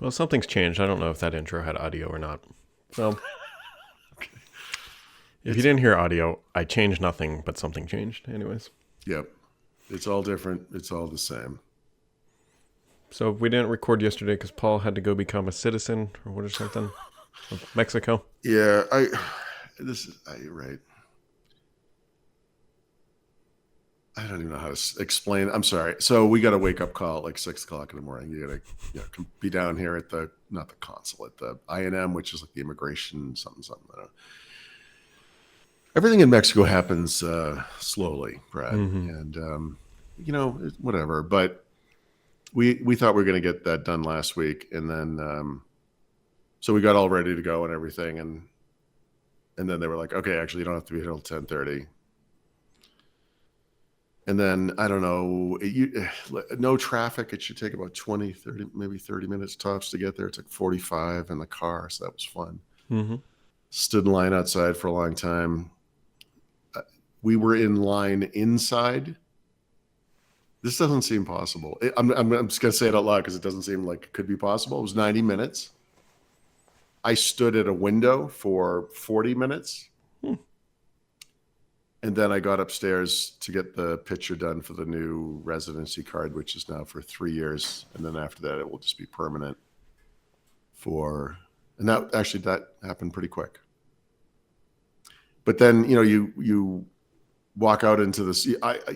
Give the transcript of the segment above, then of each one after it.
Well, something's changed. I don't know if that intro had audio or not. So, Okay. if you It's didn't hear audio, I changed nothing, but something changed. Anyways. Yep. It's all different. It's all the same. So, we didn't record yesterday because Paul had to go become a citizen or what or something of Mexico. Yeah, you're right. I don't even know how to explain. I'm sorry. So we got a wake up call at like 6 o'clock in the morning. You got to be down here at not the consulate, the INM, which is like the immigration something something. I don't know. Everything in Mexico happens slowly, Brad, Mm-hmm. and whatever. But we thought we were going to get that done last week, and then so we got all ready to go and everything, and then they were like, okay, actually, you don't have to be here till 10:30. And then I don't know, no traffic. It should take about 20, 30, maybe 30 minutes tops to get there. It's like 45 in the car, so that was fun. Mm-hmm. Stood in line outside for a long time. We were in line inside. This doesn't seem possible. I'm just going to say it out loud because it doesn't seem like it could be possible. It was 90 minutes. I stood at a window for 40 minutes. And then I got upstairs to get the picture done for the new residency card, which is now for 3 years. And then after that, it will just be permanent and that happened pretty quick. But then, you walk out into this,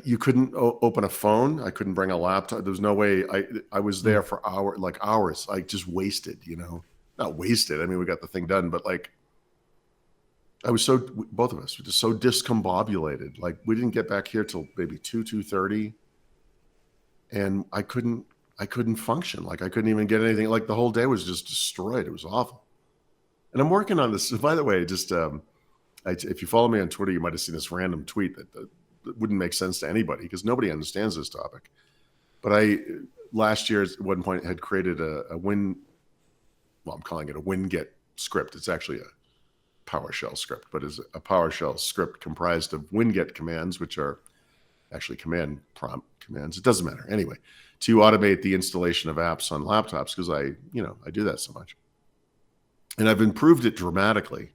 you couldn't open a phone. I couldn't bring a laptop. There was no way. I was there for hours. I just wasted, not wasted. I mean, we got the thing done, but like, both of us were just so discombobulated. Like we didn't get back here till maybe 2:30. And I couldn't function. Like I couldn't even get anything. Like the whole day was just destroyed. It was awful. And I'm working on this. By the way, just if you follow me on Twitter, you might have seen this random tweet that wouldn't make sense to anybody because nobody understands this topic. But last year at one point had created a win. Well, I'm calling it a WinGet script. It's actually a PowerShell script, but is a PowerShell script comprised of WinGet commands, which are actually command prompt commands. It doesn't matter. Anyway, to automate the installation of apps on laptops because I do that so much. And I've improved it dramatically.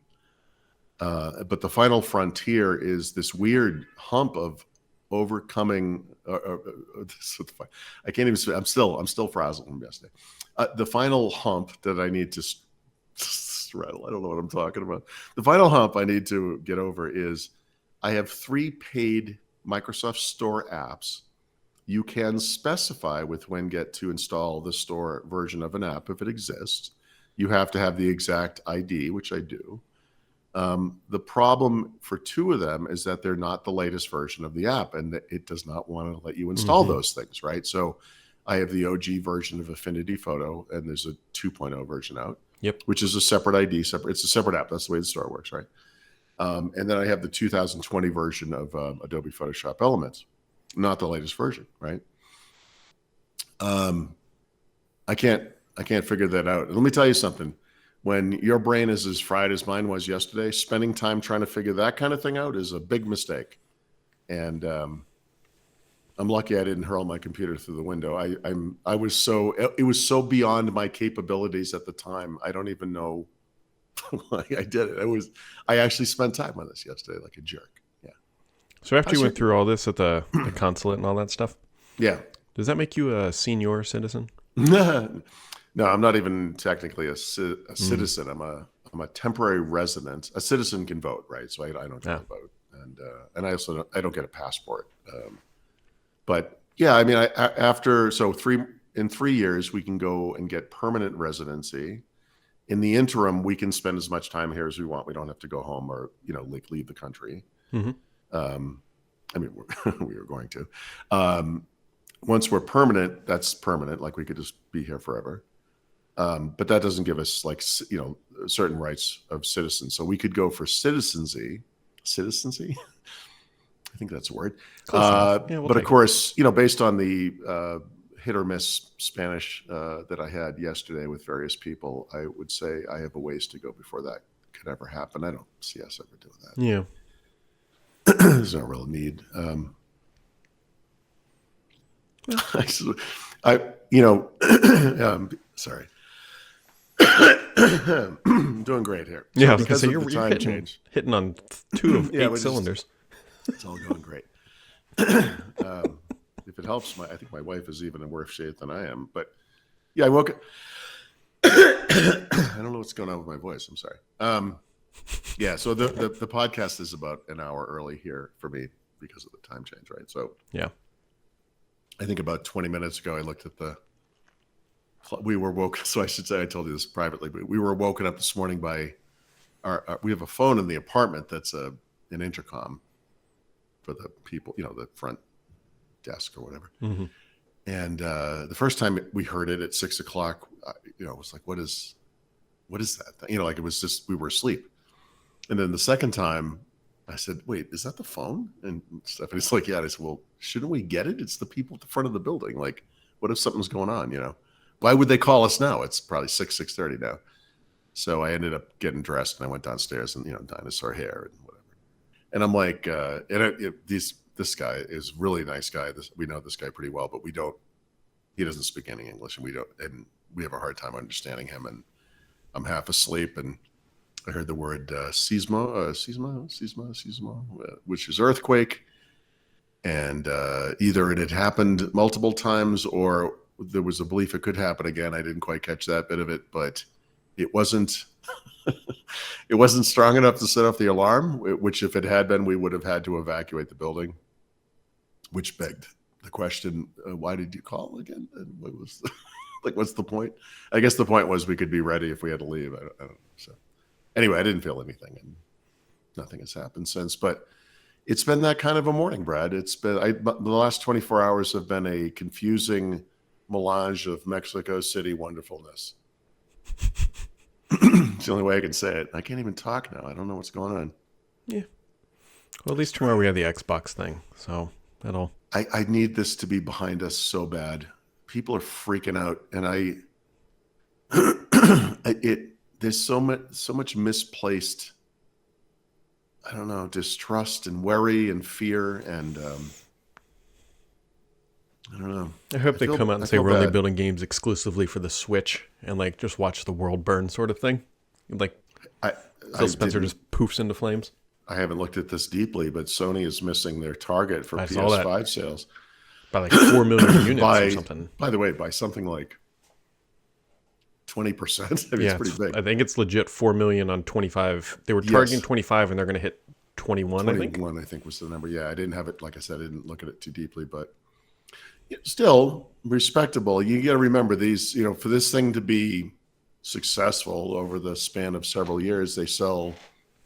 But the final frontier is this weird hump of overcoming. I can't even. I'm still frazzled from yesterday. The final hump that I need to straddle. I don't know what I'm talking about. The final hump I need to get over is I have 3 paid Microsoft Store apps. You can specify with WinGet to install the store version of an app if it exists. You have to have the exact ID, which I do. The problem for 2 of them is that they're not the latest version of the app, and it does not want to let you install those things, right? So I have the OG version of Affinity Photo, and there's a 2.0 version out. Yep. Which is a separate ID. It's a separate app. That's the way the store works, right? And then I have the 2020 version of Adobe Photoshop Elements, not the latest version, right? I can't figure that out. Let me tell you something. When your brain is as fried as mine was yesterday, spending time trying to figure that kind of thing out is a big mistake. And I'm lucky I didn't hurl my computer through the window. It was so beyond my capabilities at the time. I don't even know why I did it. I actually spent time on this yesterday like a jerk. Yeah. So after you went through all this at the consulate and all that stuff, Yeah. does that make you a senior citizen? No, I'm not even technically a citizen. I'm a temporary resident. A citizen can vote, right? So I don't get to vote, and I also don't get a passport. But yeah, I mean, in 3 years we can go and get permanent residency. In the interim, we can spend as much time here as we want. We don't have to go home or leave the country. Mm-hmm. I mean, we were going to. Once we're permanent, that's permanent. Like we could just be here forever. But that doesn't give us certain rights of citizens. So we could go for citizency. I think that's a word. Yeah, but of course, based on the hit or miss Spanish that I had yesterday with various people, I would say I have a ways to go before that could ever happen. I don't see us ever doing that. Yeah. There's no real need. Sorry. Doing great here. Yeah, So I was gonna because say of the you're time hitting change, on two of yeah, eight but cylinders. it's all going great. If it helps, I think my wife is even in worse shape than I am. But yeah, I woke. I don't know what's going on with my voice. I'm sorry. Yeah, so the podcast is about an hour early here for me because of the time change, right? So Yeah. I think about 20 minutes ago, I looked at we were woken. So I should say, I told you this privately, but we were woken up this morning by we have a phone in the apartment that's an intercom for the people, the front desk or whatever. Mm-hmm. And the first time we heard it at 6 o'clock, it was like, what is that thing? Like it was just, we were asleep. And then the second time I said, wait, is that the phone? And Stephanie's like, yeah. And I said, well, shouldn't we get it? It's the people at the front of the building. Like, what if something's going on, Why would they call us now? It's probably 6:30 now. So I ended up getting dressed and I went downstairs and, dinosaur hair and whatever. And I'm like, this guy is really a nice guy. We know this guy pretty well, but he doesn't speak any English and we have a hard time understanding him. And I'm half asleep and I heard the word seismo, which is earthquake. And either it had happened multiple times or there was a belief it could happen again. I didn't quite catch that bit of it, but it wasn't it wasn't strong enough to set off the alarm, which if it had been, we would have had to evacuate the building, which begged the question, why did you call again? And what was what's the point? I guess the point was we could be ready if we had to leave. I don't know. So anyway, I didn't feel anything and nothing has happened since, but it's been that kind of a morning, Brad. It's been the last 24 hours have been a confusing melange of Mexico City wonderfulness. It's the only way I can say it. I can't even talk now. I don't know what's going on. Yeah. Well, at least tomorrow we have the Xbox thing, so that'll. I need this to be behind us so bad. People are freaking out, and there's so much misplaced. I don't know, distrust and worry and fear and I don't know. I hope they come out and say we're bad. only building games exclusively for the Switch and just watch the world burn sort of thing. Phil Spencer just poofs into flames. I haven't looked at this deeply, but Sony is missing their target for saw PS5 that. sales By 4 million units or something. By the way, by something like 20%. I mean, it's pretty big. I think it's legit 4 million on 25. They were targeting 25 and they're going to hit 21, I think. 21, I think was the number. Yeah, I didn't have it. Like I said, I didn't look at it too deeply, but still respectable. You got to remember these, for this thing to be successful over the span of several years, they sell,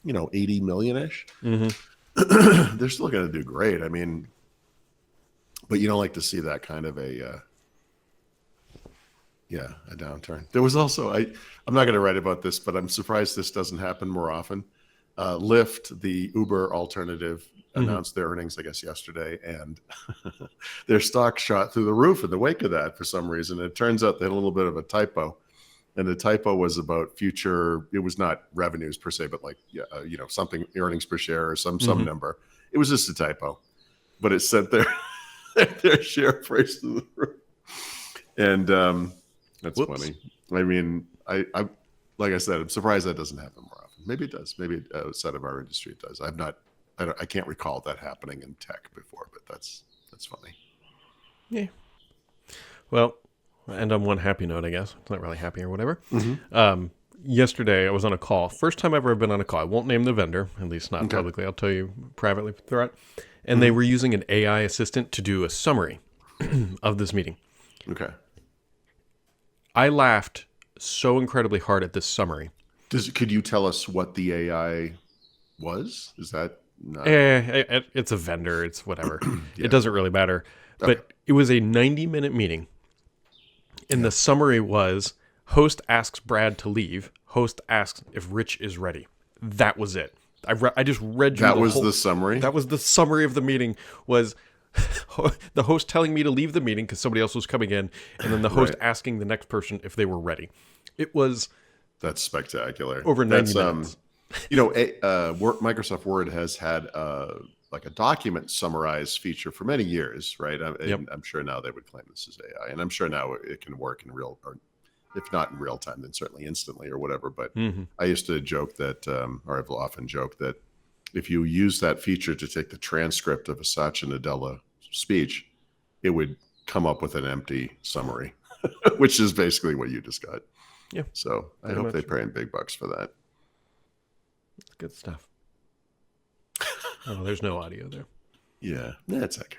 80 million-ish. Mm-hmm. They're still going to do great. I mean, but you don't like to see that kind of a downturn. There was also, I'm not going to write about this, but I'm surprised this doesn't happen more often. Lyft, the Uber alternative, announced their earnings, I guess, yesterday, and their stock shot through the roof in the wake of that for some reason. It turns out they had a little bit of a typo, and the typo was about future. It was not revenues per se, but something earnings per share or some number. It was just a typo, but it sent their share price through the roof, and that's funny. I mean, I like I said, I'm surprised that doesn't happen more often. Maybe it does. Maybe outside of our industry it does. I can't recall that happening in tech before, but that's funny. Yeah. Well, end on one happy note, I guess. It's not really happy or whatever. Mm-hmm. Yesterday, I was on a call. First time ever I've been on a call. I won't name the vendor, at least not publicly. I'll tell you privately throughout. And they were using an AI assistant to do a summary of this meeting. Okay. I laughed so incredibly hard at this summary. Could you tell us what the AI was? Is that not... It's a vendor. It's whatever. Yeah. It doesn't really matter. Okay. But it was a 90-minute meeting. And the summary was, host asks Brad to leave. Host asks if Rich is ready. That was it. I just read you that was the summary? That was the summary of the meeting, was the host telling me to leave the meeting because somebody else was coming in, and then the host asking the next person if they were ready. It was... That's spectacular. Over 90 minutes. Microsoft Word has had a document summarize feature for many years, right? I'm sure now they would claim this is AI, and I'm sure now it can work in real or If not in real time, then certainly instantly or whatever. But Mm-hmm. I used to joke that, or I've often joked that if you use that feature to take the transcript of a Satya Nadella speech, it would come up with an empty summary, which is basically what you just got. Yeah. So I hope they pay in big bucks for that. It's good stuff. Oh, there's no audio there. Yeah, that's okay.